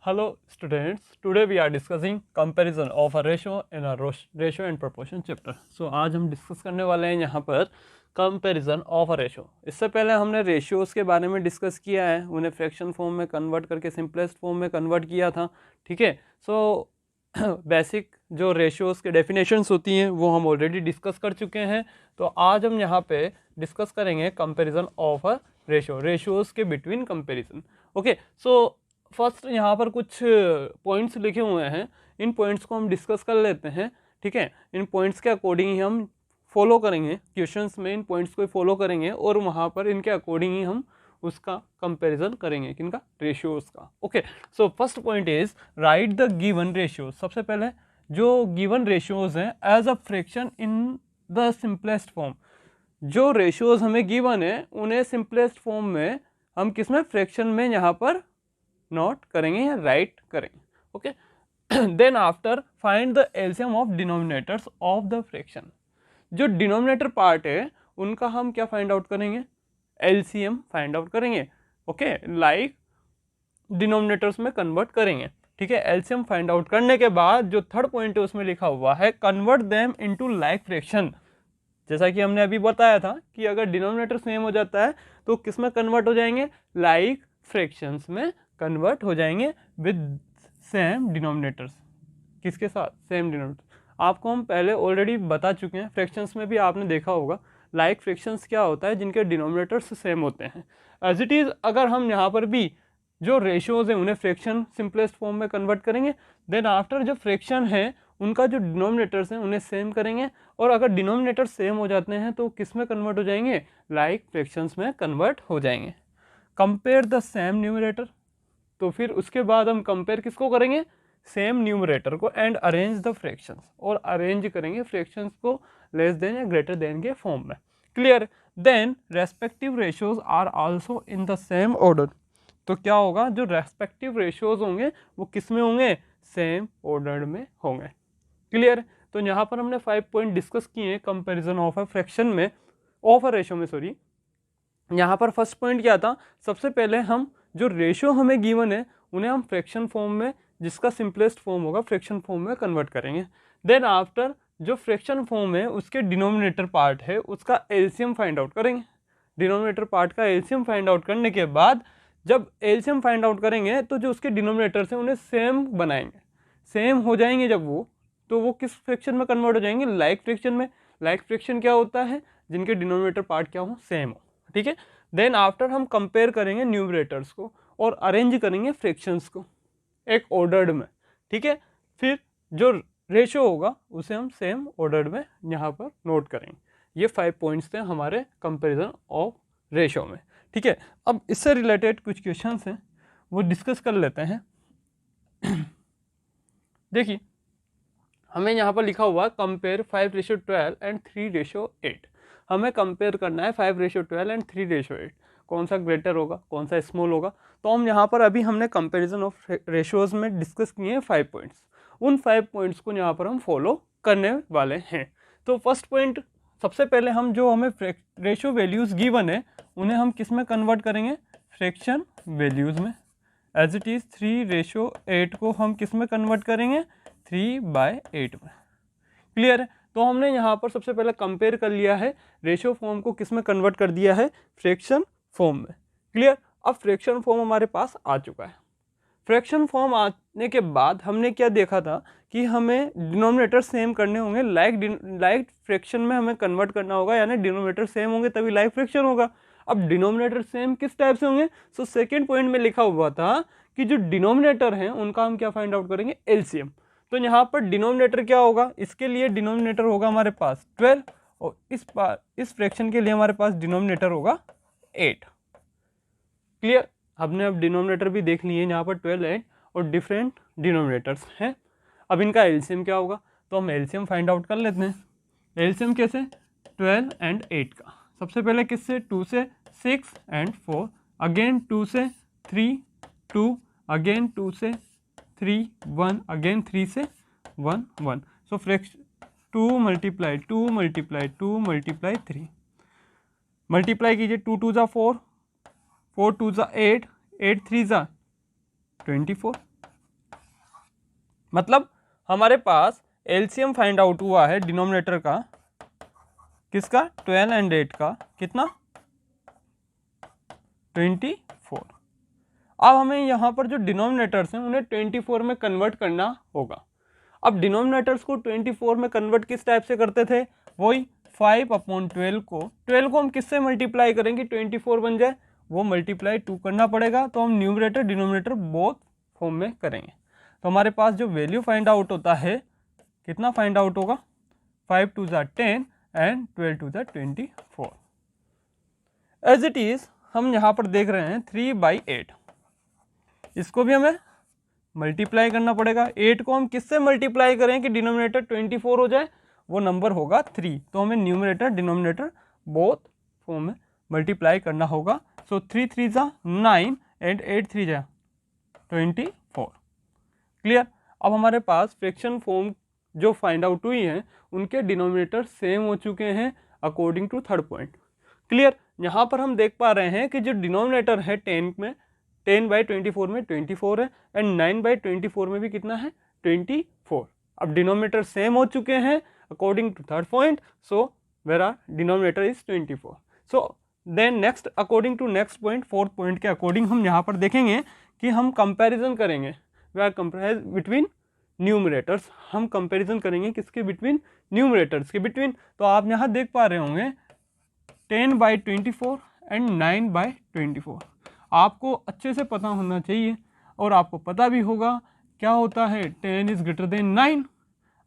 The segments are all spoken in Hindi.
Hello students, today we are discussing comparison of a ratio in a ratio and proportion chapter. So आज हम डिस्कस करने वाले हैं यहाँ पर कंपैरिजन ऑफ अ रेशो। इससे पहले हमने रेशियोज़ के बारे में डिस्कस किया है, उन्हें फ्रैक्शन फॉर्म में कन्वर्ट करके सिंपलेस्ट फॉर्म में कन्वर्ट किया था। ठीक है, सो बेसिक जो रेशियोज़ के डेफिनेशंस होती हैं वो हम ऑलरेडी डिस्कस कर चुके हैं। तो आज हम यहाँ पे डिस्कस करेंगे कंपैरिजन ऑफ अ रेशियोज़ के between comparison. Okay, so first यहाँ पर कुछ पॉइंट्स लिखे हुए हैं, इन पॉइंट्स को हम डिस्कस कर लेते हैं। ठीक है, इन पॉइंट्स के अकॉर्डिंग ही हम फॉलो करेंगे, क्वेश्चंस में इन पॉइंट्स को फॉलो करेंगे और वहाँ पर इनके अकॉर्डिंग ही हम उसका कंपैरिजन करेंगे, किनका, रेशियोज़ का। Okay, so first point is write the given ratios. सबसे पहले जो गिवन रेशियोज हैं as a fraction in the simplest form. जो रेशियोज हमें गिवन है उन्हें सिंपलेस्ट फॉर्म में हम किसमें, फ्रैक्शन में यहाँ पर नोट करेंगे या राइट करेंगे। Okay, then after find the LCM of denominators of the fraction. जो डिनोमिनेटर पार्ट है उनका हम क्या फाइंड आउट करेंगे, एलसीएम फाइंड आउट करेंगे। ओके, लाइक डिनोमिनेटर्स में कन्वर्ट करेंगे। ठीक है, एलसीएम फाइंड आउट करने के बाद जो थर्ड पॉइंट है उसमें लिखा हुआ है convert them into like fraction. जैसा कि हमने अभी बताया था कि अगर डिनोमिनेटर सेम हो जाता है तो किस में कन्वर्ट हो जाएंगे, लाइक फ्रैक्शंस में कन्वर्ट हो जाएंगे विद सेम डिनोमिनेटर्स। किसके साथ, सेम डिनोमिनेटर। आपको हम पहले ऑलरेडी बता चुके हैं, फ्रैक्शंस में भी आपने देखा होगा लाइक फ्रैक्शंस क्या होता है, जिनके डिनोमिनेटर्स सेम होते हैं। एज इट इज़ अगर हम यहाँ पर भी जो रेशियोज हैं उन्हें फ्रैक्शन सिंपलेस्ट फॉर्म में कन्वर्ट करेंगे, देन आफ्टर जो फ्रैक्शन है उनका जो डिनोमिनेटर्स हैं उन्हें सेम करेंगे, और अगर डिनोमिनेटर सेम हो जाते हैं तो किस में कन्वर्ट हो जाएंगे, लाइक फ्रैक्शंस में कन्वर्ट हो जाएंगे। कंपेयर द सेम न्यूमरेटर, तो फिर उसके बाद हम कंपेयर किसको करेंगे, सेम न्यूमरेटर को, एंड अरेंज द फ्रैक्शंस, और अरेंज करेंगे फ्रैक्शंस को लेस देन या ग्रेटर देन के फॉर्म में। Clear, then respective ratios are also in the same order. तो क्या होगा, जो रेस्पेक्टिव रेशियोज होंगे वो किस में होंगे, सेम ऑर्डर में होंगे। क्लियर, तो यहाँ पर हमने 5 पॉइंट डिस्कस किए हैं कंपैरिजन ऑफ अ फ्रैक्शन में, ऑफ अ रेशियो में, सॉरी। यहाँ पर फर्स्ट पॉइंट क्या था, सबसे पहले हम जो रेशियो हमें गिवन है उन्हें हम फ्रैक्शन फॉर्म में, जिसका सिंपलेस्ट फॉर्म होगा, फ्रैक्शन फॉर्म में कन्वर्ट करेंगे। देन आफ्टर जो फ्रैक्शन फॉर्म है उसके डिनोमिनेटर पार्ट है उसका एलसीएम फाइंड आउट करेंगे। डिनोमिनेटर पार्ट का एलसीएम फाइंड आउट करने के बाद जब एलसीएम फाइंड आउट करेंगे तो जो उसके डिनोमिनेटर्स हैं उन्हें सेम बनाएंगे। सेम हो जाएंगे जब वो, तो वो किस फ्रैक्शन में कन्वर्ट हो जाएंगे, लाइक फ्रैक्शन में। लाइक फ्रैक्शन क्या होता है, जिनके डिनोमिनेटर पार्ट क्या हो, सेम हो। ठीक है, देन आफ्टर हम कंपेयर करेंगे न्यूमरेटर्स को और अरेंज करेंगे फ्रैक्शंस को एक ऑर्डर्ड में। ठीक है, फिर जो रेशियो होगा उसे हम सेम ऑर्डर्ड में यहाँ पर नोट करेंगे। ये 5 पॉइंट्स थे हमारे कंपैरिजन ऑफ रेशियो में। ठीक है, अब इससे रिलेटेड कुछ क्वेश्चंस हैं वो डिस्कस कर लेते हैं। देखिए, हमें यहाँ पर लिखा हुआ कंपेयर 5:12 एंड 3:8। हमें कंपेयर करना है 5:12 एंड 3:8, कौन सा ग्रेटर होगा कौन सा स्मॉल होगा। तो हम यहाँ पर अभी हमने कंपैरिजन ऑफ रेशियोज में डिस्कस किए हैं 5 पॉइंट्स, उन 5 पॉइंट्स को यहाँ पर हम फॉलो करने वाले हैं। तो फर्स्ट पॉइंट, सबसे पहले हम जो हमें रेशियो वैल्यूज़ गिवन है उन्हें हम किस में कन्वर्ट करेंगे, फ्रैक्शन वैल्यूज़ में। एज इट इज़ 3:8 को हम किस में कन्वर्ट करेंगे, 3/8 में। क्लियर है, तो हमने यहाँ पर सबसे पहले कंपेयर कर लिया है, रेशियो फॉर्म को किस में कन्वर्ट कर दिया है, फ्रैक्शन फॉर्म में। क्लियर, अब फ्रैक्शन फॉर्म हमारे पास आ चुका है। फ्रैक्शन फॉर्म आने के बाद हमने क्या देखा था कि हमें डिनोमिनेटर सेम करने होंगे, लाइक फ्रैक्शन में हमें कन्वर्ट करना होगा, यानी डिनोमिनेटर सेम होंगे तभी लाइक फ्रैक्शन होगा। अब डिनोमिनेटर सेम किस टाइप से होंगे, सो सेकेंड पॉइंट में लिखा हुआ था कि जो डिनोमिनेटर हैं उनका हम क्या फाइंड आउट करेंगे, एलसीएम। तो यहाँ पर डिनोमिनेटर क्या होगा, इसके लिए डिनोमिनेटर होगा हमारे पास 12, और इस फ्रैक्शन के लिए हमारे पास डिनोमिनेटर होगा 8। क्लियर, हमने अब डिनोमिनेटर भी देख लिए, यहाँ पर 12 है और डिफरेंट डिनोमिनेटर्स हैं। अब इनका एलसीएम क्या होगा, तो हम एलसीएम फाइंड आउट कर लेते हैं। एलसीएम कैसे, 12 एंड 8 का। सबसे पहले किससे, 2 से 6 एंड 4, अगेन 2 से 3, 2, अगेन 2 से 3, 1, अगेन 3 से 1, 1। So fraction 2 multiply 2 multiply 2 multiply 3, multiply कीजिए, 2 2 ज़ा 4, 4 2 ज़ा 8, 8 3 ज़ा 24, मतलब हमारे पास एलसीएम फाइंड आउट हुआ है डिनोमिनेटर का, किसका, 12 एंड 8 का, कितना, 24। अब हमें यहाँ पर जो डिनोमिनेटर्स हैं उन्हें 24 में कन्वर्ट करना होगा। अब डिनोमिनेटर्स को 24 में कन्वर्ट किस टाइप से करते थे, वही 5/12 को, 12 को हम किससे मल्टीप्लाई करेंगे 24 बन जाए, वो मल्टीप्लाई 2 करना पड़ेगा, तो हम न्यूमरेटर डिनोमिनेटर बोथ फॉर्म में करेंगे। तो हमारे पास जो वैल्यू फाइंड आउट होता है, कितना फाइंड आउट होगा, 5 2 ज़ा 10 एंड 12 2 ज़ा 24। एज इट इज हम यहाँ पर देख रहे हैं 3/8, इसको भी हमें मल्टीप्लाई करना पड़ेगा। 8 को हम किससे मल्टीप्लाई करें कि डिनोमिनेटर 24 हो जाए, वो नंबर होगा 3, तो हमें न्यूमरेटर डिनोमिनेटर बोथ फॉर्म में मल्टीप्लाई करना होगा। सो 3 3 ज़ा 9 एंड 8 3 ज़ा 24। क्लियर। अब हमारे पास फ्रैक्शन फॉर्म जो फाइंड आउट हुई हैं उनके डिनोमिनेटर सेम हो चुके हैं according to third point. Clear. यहाँ पर हम देख पा रहे हैं कि जो डिनोमिनेटर है 10/24 में 24 है एंड 9/24 में भी कितना है, 24। अब डिनोमिनेटर सेम हो चुके हैं according to third point, so where are denominator is 24। So then next according to next point, fourth point के अकॉर्डिंग हम यहाँ पर देखेंगे कि हम कंपैरिजन करेंगे, we are compare between numerators, हम कंपैरिजन करेंगे किसके, बिटवीन न्यूमरेटर्स के बिटवीन। तो आप यहाँ देख पा रहे होंगे 10/24 एंड 9/24, आपको अच्छे से पता होना चाहिए और आपको पता भी होगा क्या होता है, 10 इज ग्रेटर देन 9।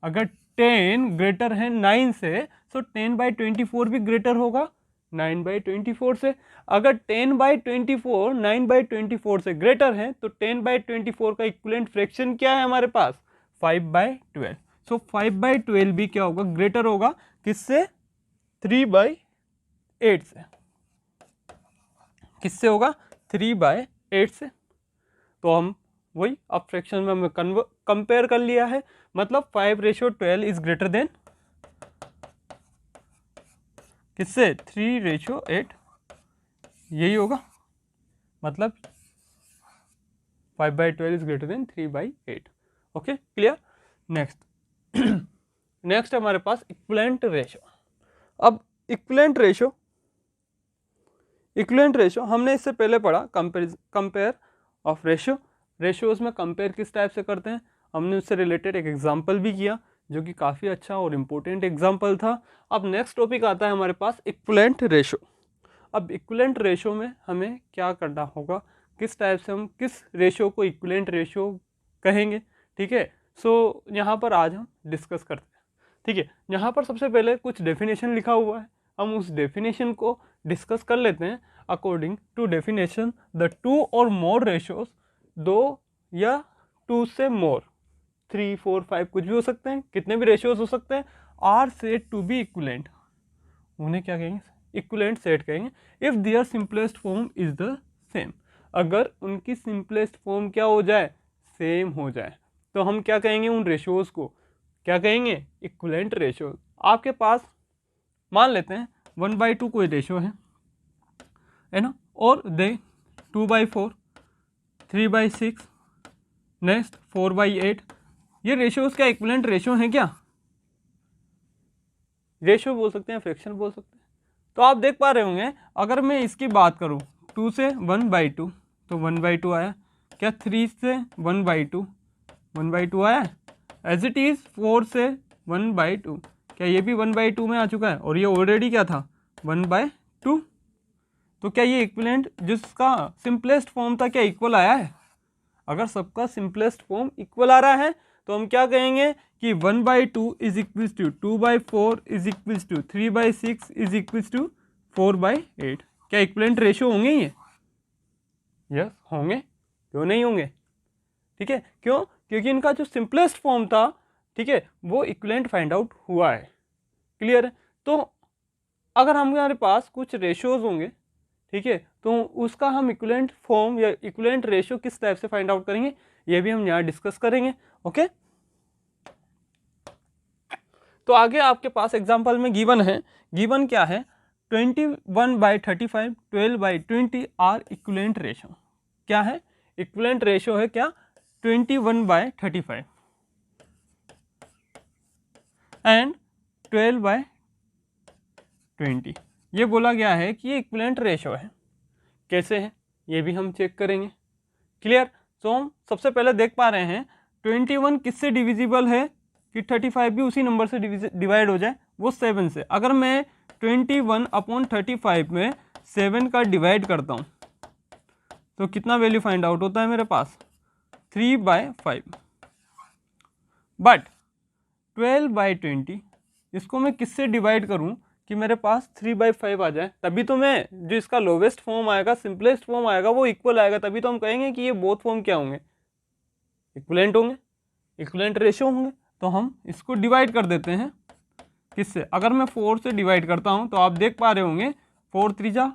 अगर 10 ग्रेटर है 9 से, तो 10/24 भी ग्रेटर होगा 9/24 से। अगर 10/24 9/24 से ग्रेटर है, तो 10/24 का इक्विवेलेंट फ्रैक्शन क्या है हमारे पास, 5/12। सो 5/12 भी क्या होगा, ग्रेटर होगा किससे, 3/8 से। किससे होगा, 3/8 से। तो हम वही अब फ्रैक्शन में हमने कंपेयर कर लिया है, मतलब 5/12 इज ग्रेटर देन किससे, 3/8, यही होगा, मतलब 5/12 is greater than 3/8। Okay, clear. Next next हमारे पास इक्विवेलेंट रेशो। अब इक्विवेलेंट रेशो हमने इससे पहले पढ़ा, कंपेयर ऑफ रेशियोज में कंपेयर किस टाइप से करते हैं, हमने उससे रिलेटेड एक एग्जांपल भी किया जो कि काफ़ी अच्छा और इम्पोर्टेंट एग्जांपल था। अब नेक्स्ट टॉपिक आता है हमारे पास इक्विवेलेंट रेशो। अब इक्विवेलेंट रेशो में हमें क्या करना होगा, किस टाइप से हम किस रेशो को इक्विवेलेंट रेशो कहेंगे, ठीक है। सो यहाँ पर आज हम डिस्कस करते हैं, ठीक है। यहाँ पर सबसे पहले कुछ डेफिनेशन लिखा हुआ है, हम उस डेफिनेशन को डिस्कस कर लेते हैं। अकॉर्डिंग टू डेफिनेशन, द 2 और मोर रेशोज, 2 या 2 से मोर, 3 4 5 कुछ भी हो सकते हैं, कितने भी रेशियोज हो सकते हैं, are said to be equivalent, उन्हें क्या कहेंगे, इक्विवेलेंट सेट कहेंगे। If their simplest form is the same, अगर उनकी सिंपलेस्ट फॉर्म क्या हो जाए, सेम हो जाए, तो हम क्या कहेंगे, उन रेशियोज को क्या कहेंगे, इक्विवेलेंट रेशियो। आपके पास मान लेते हैं 1/2 कोई रेशियो है ना, और दे 2/4, 3/6, नेक्स्ट 4/8, ये रेशियोज क्या इक्विवेलेंट रेशियो हैं क्या, रेशियो बोल सकते हैं, फ्रैक्शन बोल सकते हैं। तो आप देख पा रहे होंगे, अगर मैं इसकी बात करूं 2 से 1/2 तो 1/2 आया, क्या 3 से 1/2 1/2 आया, एज इट इज 4 से 1/2, क्या ये भी 1/2 में आ चुका है, और ये ऑलरेडी क्या था 1/2। तो क्या ये इक्विवेलेंट जिसका सिंपलेस्ट फॉर्म था क्या इक्वल आया है, अगर सबका सिंपलेस्ट फॉर्म इक्वल आ रहा है तो हम क्या कहेंगे कि 1/2 is equals to 2/4 is equals to 3/6 is equals to 4/8। क्या इक्विवेलेंट रेशियो होंगे ये, यस होंगे, क्यों नहीं होंगे, ठीक है। क्यों, क्योंकि इनका जो सिंपलेस्ट फॉर्म था, ठीक है, वो इक्विवेलेंट फाइंड आउट हुआ है। क्लियर है। तो अगर हमारे पास कुछ रेशियोज होंगे, ठीक है, तो उसका हम इक्विवेलेंट फॉर्म या इक्विवेलेंट रेशियो किस टाइप से फाइंड आउट करेंगे, ये भी हम यहाँ डिस्कस करेंगे। ओके, तो आगे आपके पास एग्जांपल में गिवन है, गिवन क्या है, 21/35 12/20 आर इक्विवेलेंट रेशियो। क्या है, इक्विवेलेंट रेशियो है क्या, 21/35, एंड 12/20। ये बोला गया है कि ये इक्विवेलेंट रेशो है। कैसे है ये भी हम चेक करेंगे। क्लियर। तो हम सबसे पहले देख पा रहे हैं 21 किससे डिविजिबल है कि 35 भी उसी नंबर से डिवाइड हो जाए, वो 7 से। अगर मैं 21/35 में 7 का डिवाइड करता हूँ तो कितना वैल्यू फाइंड आउट होता है मेरे पास, 3/5। बट 12/20 इसको मैं किससे डिवाइड करूँ कि मेरे पास 3/5 आ जाए, तभी तो मैं जो इसका लोवेस्ट फॉर्म आएगा, सिंपलेस्ट फॉर्म आएगा, वो इक्वल आएगा। तभी तो हम कहेंगे कि ये बोथ फॉर्म क्या होंगे, इक्विवेलेंट होंगे, इक्विवेलेंट रेशियो होंगे। तो हम इसको डिवाइड कर देते हैं किससे, अगर मैं 4 से डिवाइड करता हूँ तो आप देख पा रहे होंगे 4 3 जा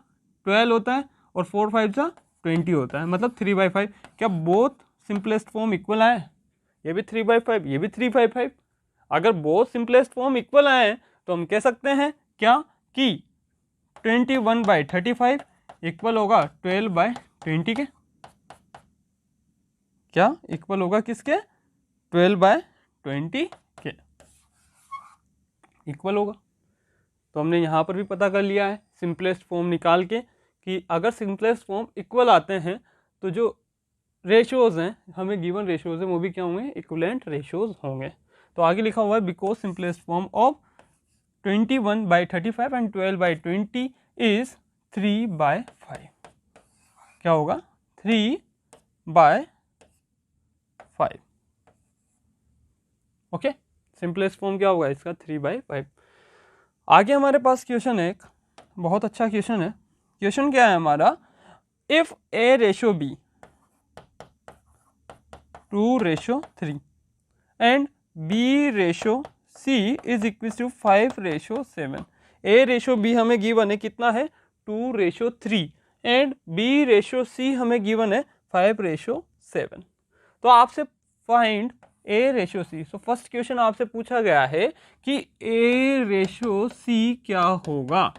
12 होता है और 4 5 जा 20 होता है, मतलब 3/5। क्या बोथ सिंपलेस्ट फॉर्म इक्वल आए, ये भी 3/5 ये भी 3/5। अगर बोथ सिंपलेस्ट फॉर्म इक्वल आए तो हम कह सकते हैं क्या कि 21/35 इक्वल होगा 12/20 के। क्या इक्वल होगा किसके, 12/20 के इक्वल होगा। तो हमने यहाँ पर भी पता कर लिया है सिंपलेस्ट फॉर्म निकाल के कि अगर सिंपलेस्ट फॉर्म इक्वल आते हैं तो जो रेशियोज हैं हमें गिवन रेशियोज हैं वो भी क्या होंगे, इक्विवेलेंट रेशियोज होंगे। तो आगे लिखा हुआ है because simplest form of 21/35 and 12/20 is 3/5। क्या होगा, 3/5। ओके, सिंपलेस्ट फॉर्म क्या होगा इसका, 3/5। आगे हमारे पास क्वेश्चन है एक बहुत अच्छा क्वेश्चन है। क्वेश्चन क्या है हमारा, if A ratio B 2/3 and B ratio C is equal to 5/7। A ratio B हमें गिवन है कितना है, 2/3 एंड बी रेशो सी हमें गिवन है 5/7। तो आपसे find A ratio C. So first question आपसे पूछा गया है कि ए रेशो सी क्या होगा,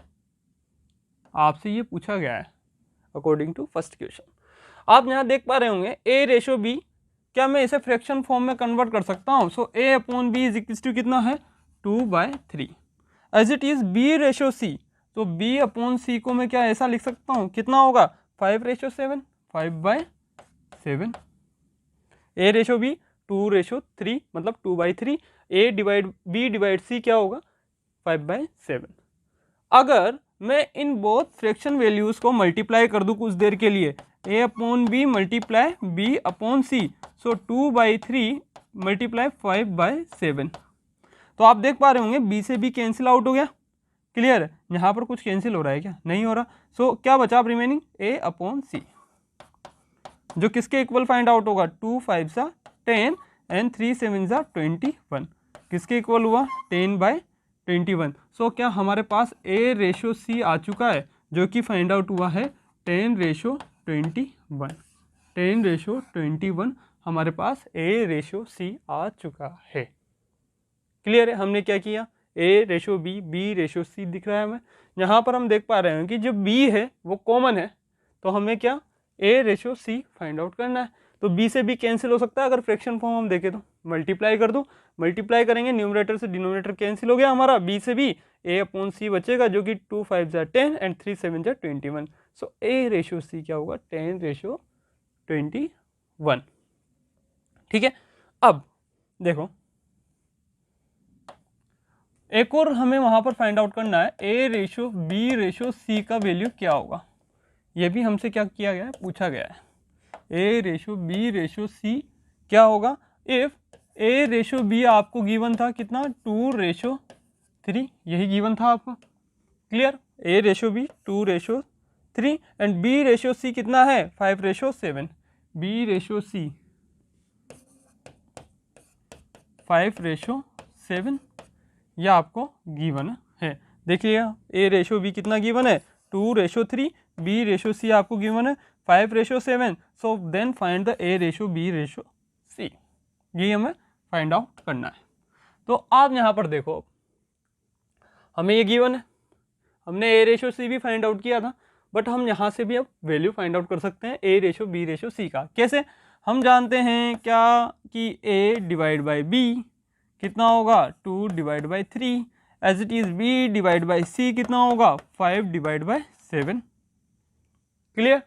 आपसे ये पूछा गया है अकॉर्डिंग टू फर्स्ट क्वेश्चन। आप यहाँ देख पा रहे होंगे ए रेशो बी, क्या मैं इसे फ्रैक्शन फॉर्म में कन्वर्ट कर सकता हूँ। So A upon B is equal to कितना है, 2/3। As it is B ratio C, तो बी अपॉन सी को मैं क्या ऐसा लिख सकता हूँ, कितना होगा 5/7, 5/7। ए रेशो बी 2/3 मतलब 2/3, A divide B divide C क्या होगा 5/7। अगर मैं इन बोथ फ्रैक्शन वैल्यूज को मल्टीप्लाई कर दूं कुछ देर के लिए, A upon B multiply B upon C, so 2/3 multiply 5/7। तो आप देख पा रहे होंगे बी से बी कैंसिल आउट हो गया। क्लियर है, यहाँ पर कुछ कैंसिल हो रहा है क्या, नहीं हो रहा। सो क्या बचा आप रिमेनिंग, ए अपॉन सी, जो किसके इक्वल फाइंड आउट होगा, 2 5 सा 10 एंड 3 7 सा 21। किसके इक्वल हुआ, 10/21। सो क्या हमारे पास ए रेशो सी आ चुका है, जो कि फाइंड आउट हुआ है 10/21। 10/21 हमारे पास ए रेशो सी आ चुका है। क्लियर है, हमने क्या किया, ए रेशो बी, बी रेशो सी दिख रहा है हमें। यहाँ पर हम देख पा रहे हैं कि जो बी है वो कॉमन है, तो हमें क्या ए रेशो सी फाइंड आउट करना है। तो बी से बी कैंसिल हो सकता है, अगर फ्रैक्शन फॉर्म हम देखें तो मल्टीप्लाई कर दो, मल्टीप्लाई करेंगे न्यूमरेटर से डिनोमिनेटर कैंसिल हो गया हमारा, बी से बी, ए अपॉन सी बचेगा जो कि 2 5 जा 10 एंड 3 7 जा 21। सो ए रेशो सी क्या होगा, 10/21। ठीक है, अब देखो एक और हमें वहां पर फाइंड आउट करना है, ए रेशो बी रेशो सी का वैल्यू क्या होगा। ये भी हमसे क्या किया गया है, पूछा गया है, A ratio B ratio C क्या होगा इफ ए रेशो बी आपको गिवन था कितना, 2/3, यही गिवन था आपको। Clear, A ratio B 2/3 and B ratio C कितना है 5/7। बी रेशो सी 5/7 यह आपको गिवन है। देखिएगा ए रेशो बी कितना गिवन है, 2/3, बी रेशो सी आपको गिवन है 5/7। So then find the A ratio B ratio C, ये हमें फाइंड आउट करना है। तो आप यहाँ पर देखो हमें ये गिवन है, हमने ए रेशो सी भी फाइंड आउट किया था, बट हम यहाँ से भी अब वैल्यू फाइंड आउट कर सकते हैं ए रेशो बी रेशो सी का। कैसे, हम जानते हैं क्या कि ए डिवाइड बाई बी कितना होगा 2/3, एज इट इज B/C कितना होगा 5/7। क्लियर।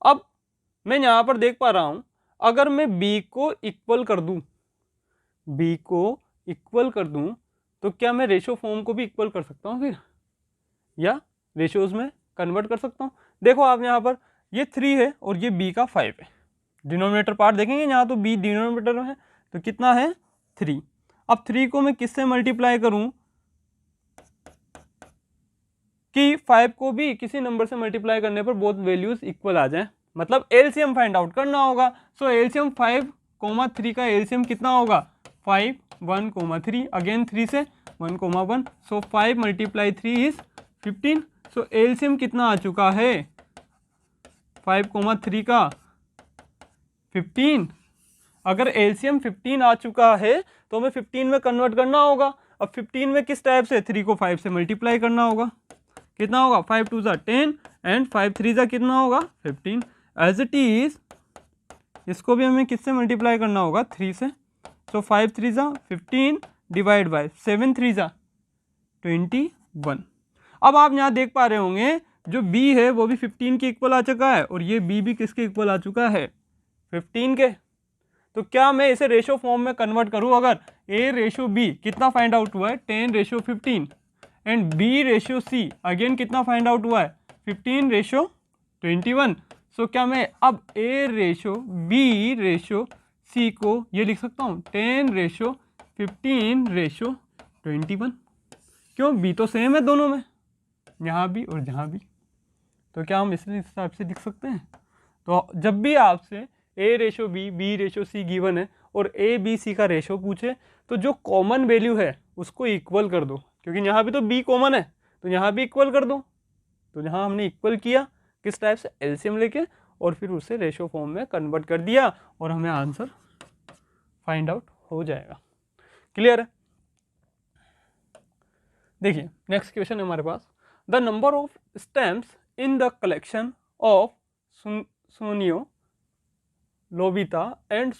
अब मैं यहाँ पर देख पा रहा हूँ, अगर मैं B को इक्वल कर दूँ, B को इक्वल कर दूँ तो क्या मैं रेशो फॉर्म को भी इक्वल कर सकता हूँ फिर, या रेशियोज में कन्वर्ट कर सकता हूँ। देखो आप यहाँ पर ये 3 है और ये B का 5 है, डिनोमिनेटर पार्ट देखेंगे यहाँ तो B डिनोमिनेटर में है तो कितना है 3। अब 3 को मैं किससे मल्टीप्लाई करूँ कि 5 को भी किसी नंबर से मल्टीप्लाई करने पर बोथ वैल्यूज इक्वल आ जाए, मतलब एलसीएम फाइंड आउट करना होगा। सो एलसीएम 5,3 का एलसीएम कितना होगा 5, 1, 3, अगेन 3 से 1, 1, सो 5 × 3 इज 15। सो एलसीएम कितना आ चुका है 5, 3 का 15। अगर एलसीएम 15 आ चुका है तो हमें 15 में कन्वर्ट करना होगा। अब 15 में किस टाइप से, 3 को 5 से मल्टीप्लाई करना होगा, कितना होगा 5 2 ज़ा 10 एंड 5 3 ज़ा कितना होगा 15। एज इट इज इसको भी हमें किससे मल्टीप्लाई करना होगा 3 से, सो 5 3 ज़ा 15 डिवाइड बाय 7 3 ज़ा 21। अब आप यहाँ देख पा रहे होंगे जो B है वो भी 15 के इक्वल आ चुका है और ये B भी किसके इक्वल आ चुका है 15 के। तो क्या मैं इसे रेशो फॉर्म में कन्वर्ट करूँ, अगर A/B कितना फाइंड आउट हुआ है 10/15 एंड B/C अगेन कितना फाइंड आउट हुआ है 15/21। सो क्या मैं अब A/B/C को ये लिख सकता हूँ 10/15/21। क्यों, B तो सेम है दोनों में, यहाँ भी और यहाँ भी, तो क्या हम इस हिसाब से लिख सकते हैं। तो जब भी आपसे A/B B/C गिवन है और A/B/C का रेशो पूछे तो जो कॉमन वैल्यू है उसको इक्वल कर दो, क्योंकि यहाँ भी तो B कॉमन है तो यहाँ भी इक्वल कर दो। तो यहाँ हमने इक्वल किया किस टाइप से, एलसीएम लेके, और फिर उसे रेशो फॉर्म में कन्वर्ट कर दिया और हमें आंसर फाइंड आउट हो जाएगा। क्लियर है। देखिए नेक्स्ट क्वेश्चन है हमारे पास, the number of stamps in the collection of Suneo, Lobita and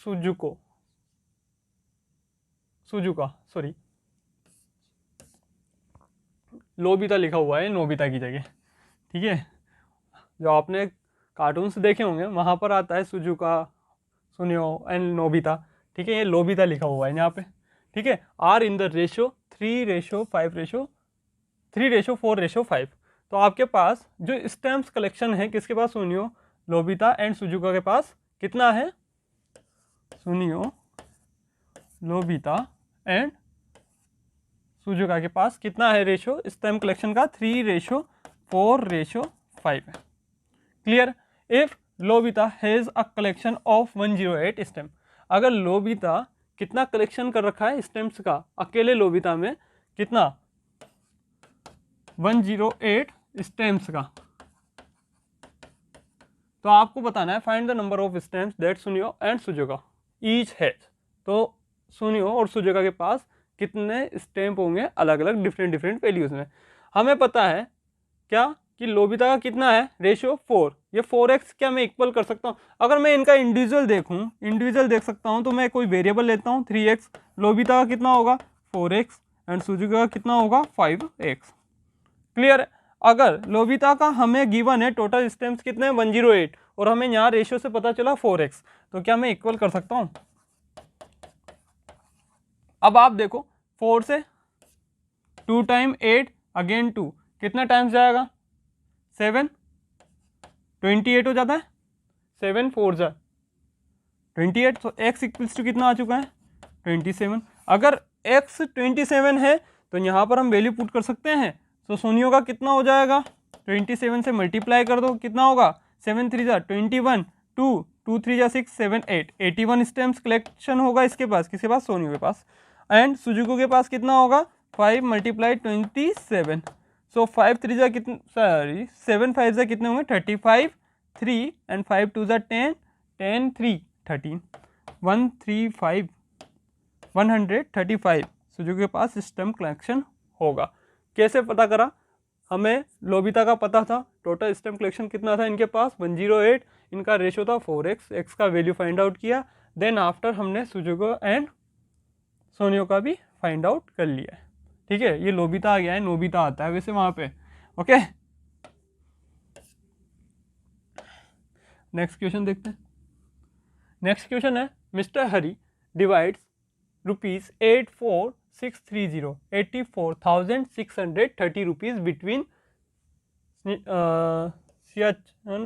लोबिता लिखा हुआ है नोबिता की जगह, ठीक है। जो आपने कार्टून्स देखे होंगे वहाँ पर आता है सुजुका, सुनियो एंड नोबिता, ठीक है, ये लोबिता लिखा हुआ है यहाँ पे, ठीक है। Are in the ratio 3:4:5। तो आपके पास जो स्टैम्प्स कलेक्शन है किसके पास, सुनियो, लोबिता एंड सुजुका के पास कितना है, सुनियो, लोबिता एंड सुजुका के पास कितना है रेशो स्टैम्प कलेक्शन का 3:4:5 है। Clear. If Lobita has a collection of 108 stamp, अगर लोबिता कितना कलेक्शन कर रखा है स्टैम्प्स का, अकेले लोबिता में कितना 108 स्टैम्प्स का, तो आपको बताना है find the number of stamps that सुनियो एंड सुजुका ईच हैज। तो सुनियो और सुजुका के पास कितने स्टैम्प होंगे अलग अलग डिफरेंट वैल्यूज में। हमें पता है क्या कि लोबिता का कितना है रेशियो 4, ये 4x क्या मैं इक्वल कर सकता हूँ। अगर मैं इनका इंडिविजुअल देख सकता हूँ तो मैं कोई वेरिएबल लेता हूँ 3x, लोबिता का कितना होगा 4x एंड सुजुका का कितना होगा 5x। क्लियर। अगर लोबिता का हमें गिवन है टोटल स्टैम्प्स कितने 108 और हमें यहाँ रेशियो से पता चला 4x, तो क्या मैं इक्वल कर सकता हूँ। अब आप देखो 4 से 2 टाइम 8 अगेन 2 कितना टाइम्स जाएगा 7, 28 हो जाता है, 7 4 जा 28, तो x इक्वल्स टू कितना आ चुका है 27। अगर x 27 है तो यहाँ पर हम वैल्यू पुट कर सकते हैं। तो सोनियो का कितना हो जाएगा 27 से मल्टीप्लाई कर दो, कितना होगा 7 3 जा 21, 2 2 3 जा 6 7 8, 81 स्टैम्प्स कलेक्शन होगा इसके पास, किसके पास सोनियो के पास। एंड सुजुको के पास कितना होगा 5 × 27, सो 5 3 जा कितने 7 5 जा कितने होंगे 35, 3 एंड 5 2 जा 10, 10 3 13, 135 सुजुको के पास स्टैम्प कलेक्शन होगा। कैसे पता करा, हमें लोबिता का पता था टोटल स्टैम्प कलेक्शन कितना था इनके पास 108, इनका रेशो था 4x, x का वैल्यू फाइंड आउट किया, देन आफ्टर हमने सुजुको एंड सोनियो का भी फाइंड आउट कर लिया है। ठीक है, ये लोबिता आ गया है, नोबिता आता है वैसे वहाँ पे। ओके, नेक्स्ट क्वेश्चन देखते हैं। नेक्स्ट क्वेश्चन है mister Hari divides ₹84,630 84,630 rupees between Siachen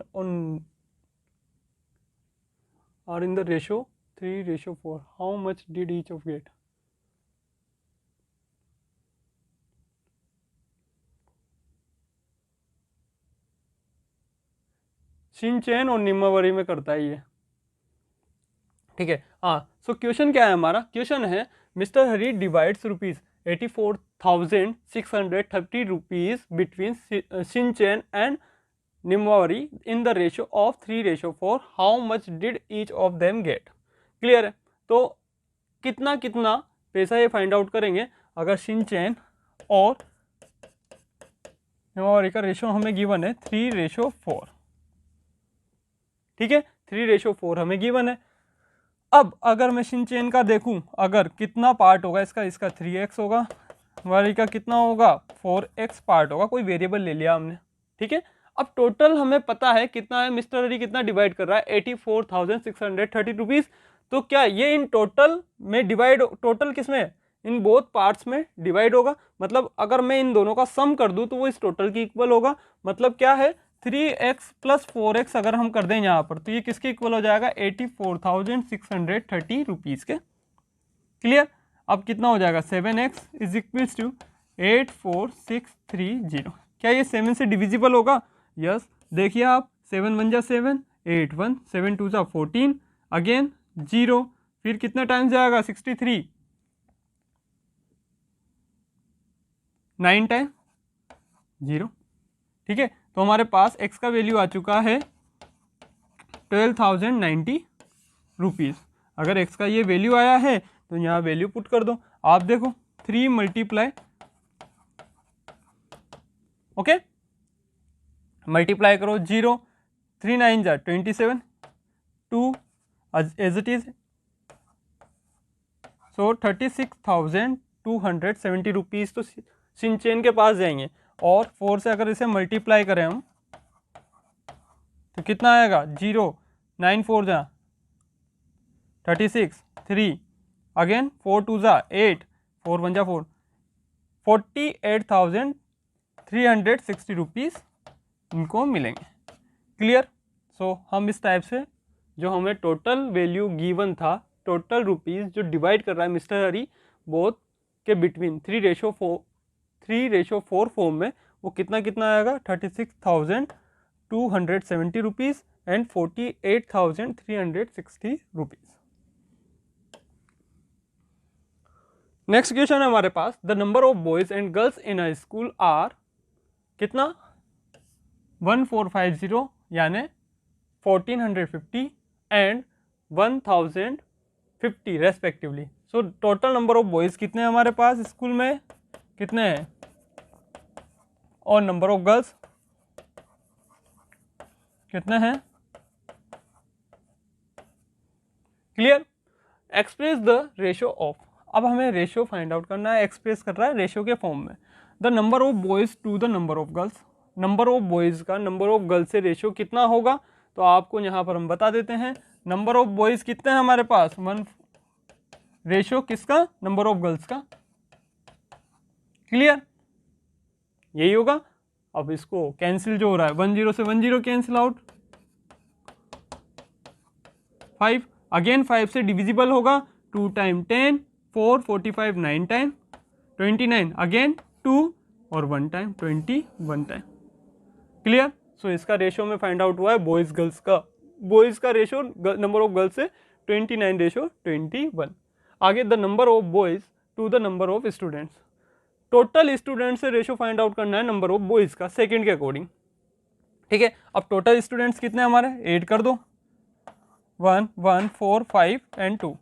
are in the ratio 3:4. How much did each of get? Shinchan और निम्मावरी में करता है ये। ठीक है, हाँ। सो क्वेश्चन क्या है हमारा? क्वेश्चन है mister Hari divides ₹84,630 rupees between Shinchan and Nimmavari in the ratio of 3:4. How much did each of them get? Clear है? तो कितना कितना पैसा ये फाइंड आउट करेंगे अगर शिनचैन और निम्मावरी का रेशियो हमें गिवन है 3:4। ठीक है, 3:4 हमें गिवन है। अब अगर मैं शिनचैन का देखूं, अगर कितना पार्ट होगा इसका 3x होगा, वारी का कितना होगा 4x पार्ट होगा, कोई वेरिएबल ले लिया हमने। ठीक है, अब टोटल हमें पता है कितना है, मिस्टर हरी कितना डिवाइड कर रहा है 84,630 रुपीज। तो क्या ये इन टोटल में डिवाइड, टोटल किसमें, इन बोथ पार्ट्स में डिवाइड होगा। मतलब अगर मैं इन दोनों का सम कर दूं तो वो इस टोटल की इक्वल होगा। मतलब क्या है 3x + 4x अगर हम कर दें यहाँ पर तो ये किसके इक्वल हो जाएगा 84,630 रुपीज़ के। क्लियर? अब कितना हो जाएगा 7x = 84,630। क्या ये 7 से डिविजिबल होगा? यस। देखिए आप 7 × 1 = 7, 8 × 1 7 × 2 = 14, अगेन 0, फिर कितना टाइम जाएगा 63, 9 टाइम 0। ठीक है, तो हमारे पास x का वैल्यू आ चुका है 12,090 रुपीज़। अगर x का ये वैल्यू आया है तो यहाँ वैल्यू पुट कर दो। आप देखो 3 मल्टीप्लाई, ओके, मल्टीप्लाई करो 0, 3 × 9 = 27, 2 as it is. So 36,270 rupees तो शिनचैन के पास जाएंगे। और 4 से अगर इसे मल्टीप्लाई करें हम तो कितना आएगा 0, 9 × 4 = 36, 3 अगेन 4 × 2 = 8, 4 × 1 = 4, 48,360 रुपीज़ इनको मिलेंगे। क्लियर? सो हम इस टाइप से जो हमें टोटल वैल्यू गिवन था, टोटल रुपीज़ जो डिवाइड कर रहा है मिस्टर हरी बोथ के बिटवीन 3:4 फॉर्म में, वो कितना कितना आएगा 36,270 rupees and 48,360 rupees. Next question है हमारे पास, the number of boys and girls in a school are कितना 1450 यानी 1450 and 1050 respectively. So total number of boys कितने हैं हमारे पास स्कूल में, कितने हैं, और नंबर ऑफ गर्ल्स कितने हैं। Clear? Express the ratio of, अब हमें रेशियो फाइंड आउट करना है, एक्सप्रेस कर रहा है रेशियो के फॉर्म में। The number of boys to the number of girls, number of boys का नंबर ऑफ गर्ल्स से रेशियो कितना होगा, तो आपको यहाँ पर हम बता देते हैं। नंबर ऑफ बॉयज कितने हैं हमारे पास 1, रेशियो किसका, नंबर ऑफ गर्ल्स का। क्लियर? यही होगा। अब इसको कैंसिल जो हो रहा है 10 से 10 कैंसिल आउट, 5 अगेन 5 से डिविजिबल होगा, 2 टाइम 10, 4 45 9 टाइम 29, अगेन 2 और 1 टाइम 21 टाइम। क्लियर? सो इसका रेशियो में फाइंड आउट हुआ है बॉयज गर्ल्स का, बॉयज का रेशियो नंबर ऑफ गर्ल्स से 29:21। आगे the number of boys to the number of students, total student से रेशियो फाइंड आउट करना है नंबर ऑफ बॉयज का सेकंड के अकॉर्डिंग। ठीक है, अब टोटल स्टूडेंट्स कितने हमारे, 8 कर दो, 1 1 4 5 एंड 2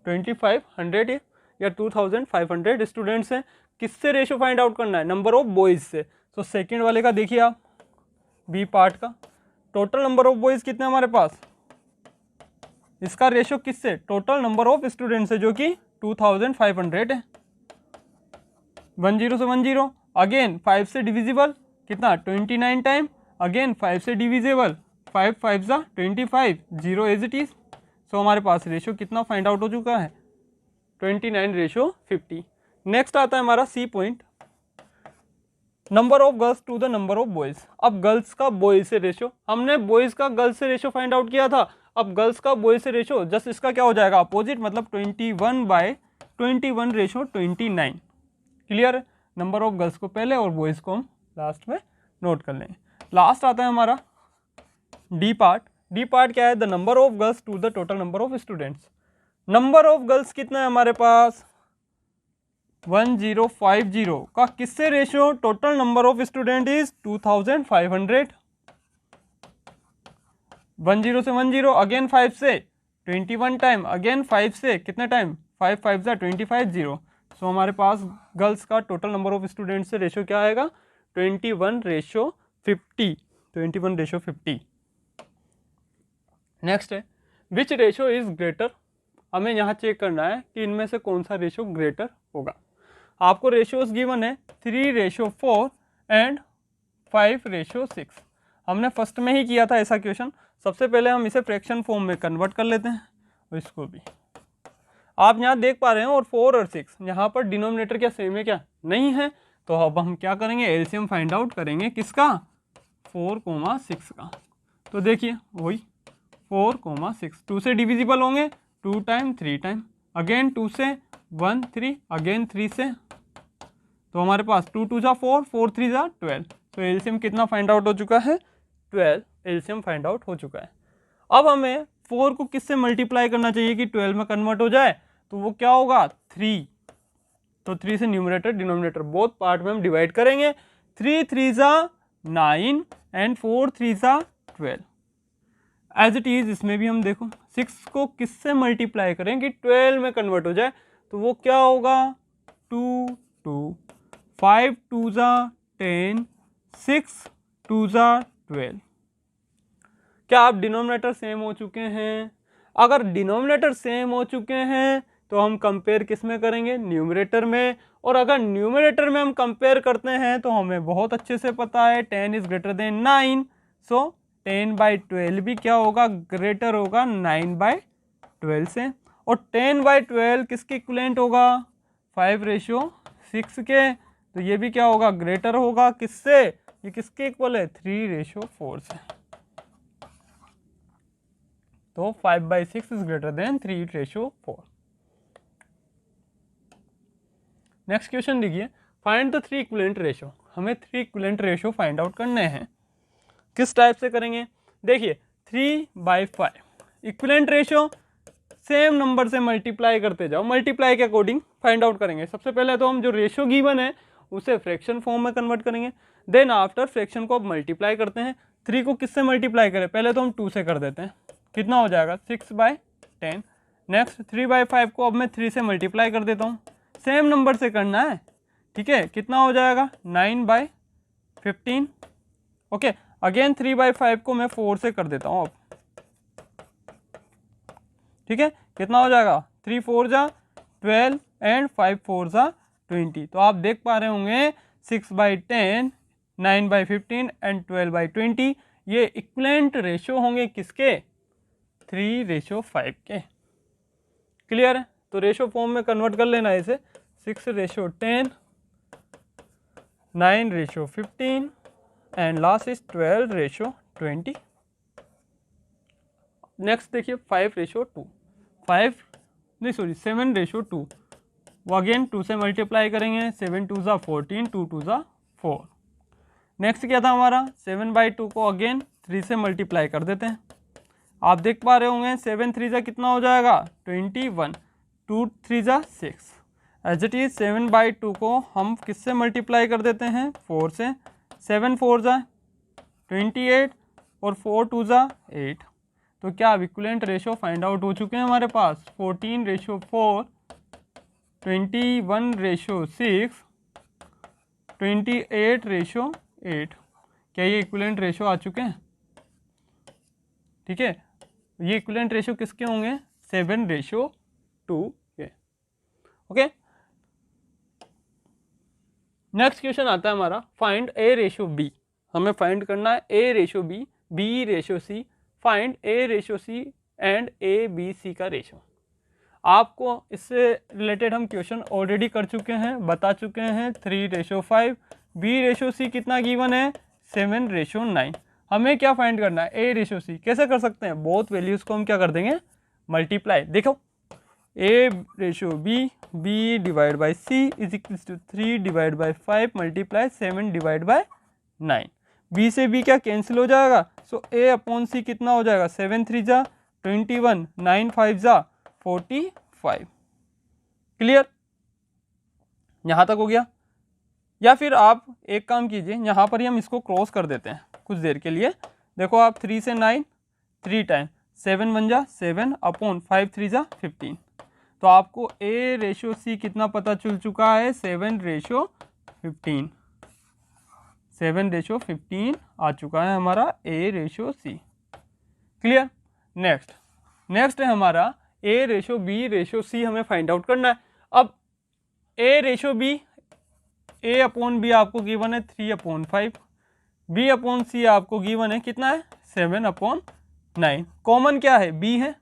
2500 या 2500 स्टूडेंट्स हैं। किससे रेशियो फाइंड आउट करना है, नंबर ऑफ बॉयज से। तो सेकंड वाले का देखिए आप, बी पार्ट का टोटल नंबर ऑफ बॉयज कितने हमारे पास, इसका रेशियो किससे, टोटल नंबर ऑफ स्टूडेंट्स है जो कि 2500 है, 10 से 10, अगेन 5 से डिविजिबल कितना 29 टाइम, अगेन 5 से डिविजिबल 5 5 सा 25, 0 एज इट इज। सो हमारे पास रेशो कितना फाइंड आउट हो चुका है 29:50। नेक्स्ट आता है हमारा C point, number of girls to the number of boys. अब गर्ल्स का बॉयज से रेशो, हमने बॉयज का गर्ल्स से रेशो फाइंड आउट किया था, अब गर्ल्स का बॉयज से रेशो जस्ट इसका क्या हो जाएगा अपोजिट, मतलब 21/21 क्लियर है। नंबर ऑफ गर्ल्स को पहले और बॉयज को हम लास्ट में नोट कर लेंगे। लास्ट आता है हमारा डी पार्ट। डी पार्ट क्या है, the number of girls to the total number of students. Number of girls कितना है हमारे पास 1050 का किससे ratio, total number of student is 2500, 10 से 10, अगेन 5 से 21 टाइम, अगेन 5 से कितने टाइम 5 5 सा 25 0। सो हमारे पास गर्ल्स का टोटल नंबर ऑफ स्टूडेंट से रेशियो क्या आएगा 21:50, 21:50। नेक्स्ट है विच रेशियो इज ग्रेटर। हमें यहाँ चेक करना है कि इनमें से कौन सा रेशियो ग्रेटर होगा। आपको रेशियोज गिवन है 3:4 एंड 5:6। हमने फर्स्ट में ही किया था ऐसा क्वेश्चन। सबसे पहले हम इसे फ्रैक्शन फॉर्म में कन्वर्ट कर लेते हैं और इसको भी आप यहाँ देख पा रहे हैं, और 4 और 6 यहाँ पर डिनोमिनेटर क्या सेम है क्या, नहीं है। तो अब हम क्या करेंगे एलसीएम फाइंड आउट करेंगे किसका 4,6 का। तो देखिए वही 4,6 2 से डिविजिबल होंगे 2 टाइम 3 टाइम, अगेन 2 से 1 3, अगेन 3 से, तो हमारे पास 2 2 जा 4, 4 3 जा 12। तो एलसीएम कितना फाइंड आउट हो चुका है 12 एलसीएम फाइंड आउट हो चुका है। अब हमें 4 को किससे मल्टीप्लाई करना चाहिए कि 12 में कन्वर्ट हो जाए, तो वो क्या होगा 3। तो 3 से न्यूमरेटर डिनोमिनेटर बोथ पार्ट में हम डिवाइड करेंगे, 3 3 जा 9 एंड 4 3 जा 12। एज इट इज इसमें भी हम देखो 6 को किससे मल्टीप्लाई करें कि 12 में कन्वर्ट हो जाए, तो वो क्या होगा 2 2, 5 2 जा 10, 6 2 जा 12। क्या आप डिनोमिनेटर सेम हो चुके हैं? अगर डिनोमिनेटर सेम हो चुके हैं तो हम कंपेयर किस में करेंगे न्यूमरेटर में, और अगर न्यूमरेटर में हम कंपेयर करते हैं तो हमें बहुत अच्छे से पता है 10 इज ग्रेटर देन 9। सो 10/12 भी क्या होगा ग्रेटर होगा 9/12 से, और 10/12 किसके इक्विवेलेंट होगा 5:6 के। तो ये भी क्या होगा ग्रेटर होगा किससे, ये किसके इक्वल है 3:4 से। तो 5/6 is greater than 3:4। Next question देखिए, फाइंड द 3 इक्विवेलेंट रेशियो। हमें 3 इक्विवेलेंट रेशियो फाइंड आउट करने हैं। किस टाइप से करेंगे, देखिए 3/5 इक्विवेलेंट रेशियो, सेम नंबर से मल्टीप्लाई करते जाओ, मल्टीप्लाई के अकॉर्डिंग फाइंड आउट करेंगे। सबसे पहले तो हम जो रेशियो गिवन है उसे फ्रैक्शन फॉर्म में कन्वर्ट करेंगे, देन आफ्टर फ्रैक्शन को अब मल्टीप्लाई करते हैं। 3 को किससे मल्टीप्लाई करें, पहले तो हम 2 से कर देते हैं, कितना हो जाएगा 6/10। नेक्स्ट 3/5 को अब मैं 3 से मल्टीप्लाई कर देता हूँ, सेम नंबर से करना है, ठीक है, कितना हो जाएगा 9/15। ओके, अगेन 3/5 को मैं 4 से कर देता हूँ अब, ठीक है, कितना हो जाएगा 3 4 जा 12 एंड 5 4 जा 20। तो आप देख पा रहे होंगे 6/10, 9/15 एंड 12/20 ये इक्विवेलेंट रेशियो होंगे किसके 3:5 के। क्लियर है, तो रेशियो फॉर्म में कन्वर्ट कर लेना इसे 6:10, 9:15 एंड लास्ट इज 12:20। नेक्स्ट देखिए 5:2, 7:2, वो अगेन 2 से मल्टीप्लाई करेंगे, 7 2 जा 14, 2 2 जा 4। नेक्स्ट क्या था हमारा 7/2 को अगेन 3 से मल्टीप्लाई कर देते हैं। आप देख पा रहे होंगे 7 3 जा कितना हो जाएगा 21, 2 3 जा 6। एज इट इज 7/2 को हम किससे मल्टीप्लाई कर देते हैं 4 से, 7 4 जा 28 और 4 2 जा 8। तो क्या अब इक्विवेलेंट रेशियो फाइंड आउट हो चुके हैं हमारे पास 14:4, 21:6, 28:8। क्या ये इक्विवेलेंट रेशियो आ चुके हैं, ठीक है। ये इक्विवेलेंट रेशियो किसके होंगे 7:2 के। ओके, नेक्स्ट क्वेश्चन आता है हमारा फाइंड ए रेशो बी। हमें फाइंड करना है A ratio B, B ratio C, find A ratio C and A B C का रेशो। आपको इससे रिलेटेड हम क्वेश्चन ऑलरेडी कर चुके हैं, बता चुके हैं 3:5, बी रेशो सी कितना गिवन है 7:9। हमें क्या फाइंड करना है ए रेशो सी। कैसे कर सकते हैं, बोथ वैल्यूज़ को हम क्या कर देंगे मल्टीप्लाई। देखो A ratio B, B divide by C is equals to 3/5 multiply 7/9। B से बी क्या कैंसिल हो जाएगा, सो ए अपॉन सी कितना हो जाएगा 7 3 जा 21, 9 5 जा 45। क्लियर, यहाँ तक हो गया। या फिर आप एक काम कीजिए, यहाँ पर ही हम इसको क्रॉस कर देते हैं कुछ देर के लिए। देखो आप 3 से 9 3 टाइम 7 1 जा 7 अपॉन 5 3 जा 15। तो आपको ए रेशो सी कितना पता चल चुका है 7:15। 7:15 आ चुका है हमारा ए रेशो सी। क्लियर, नेक्स्ट है हमारा ए रेशो बी रेशो सी हमें फाइंड आउट करना है। अब ए रेशो बी, ए अपॉन बी आपको गिवन है 3/5, बी अपॉन सी आपको गिवन है कितना है 7/9। कॉमन क्या है बी है,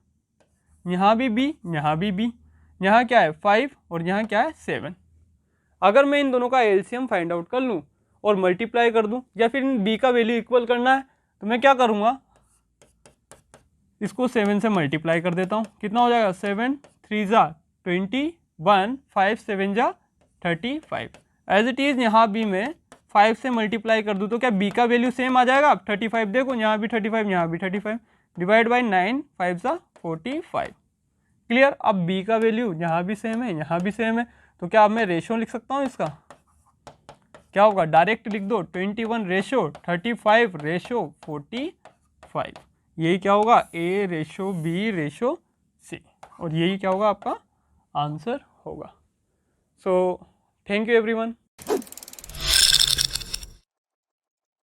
यहाँ भी बी, यहाँ भी बी, यहाँ क्या है 5 और यहाँ क्या है 7। अगर मैं इन दोनों का एलसीएम फाइंड आउट कर लूँ और मल्टीप्लाई कर दूँ, या फिर इन बी का वैल्यू इक्वल करना है, तो मैं क्या करूँगा इसको 7 से मल्टीप्लाई कर देता हूँ। कितना हो जाएगा 7 3 जा 21, 5 7 जा 35। एज इट इज़ यहाँ बी में 5 से मल्टीप्लाई कर दूँ तो क्या बी का वैल्यू सेम आ जाएगा। अब 35 देखो, यहाँ भी 35, यहाँ भी 35, डिवाइड बाई 9 5 जा 45। क्लियर, अब बी का वैल्यू यहाँ भी सेम है, यहाँ भी सेम है, तो क्या अब मैं रेशो लिख सकता हूँ इसका। क्या होगा, डायरेक्ट लिख दो 21:35:45। यही क्या होगा ए रेशो बी रेशो सी, और यही क्या होगा आपका आंसर होगा। So thank you everyone.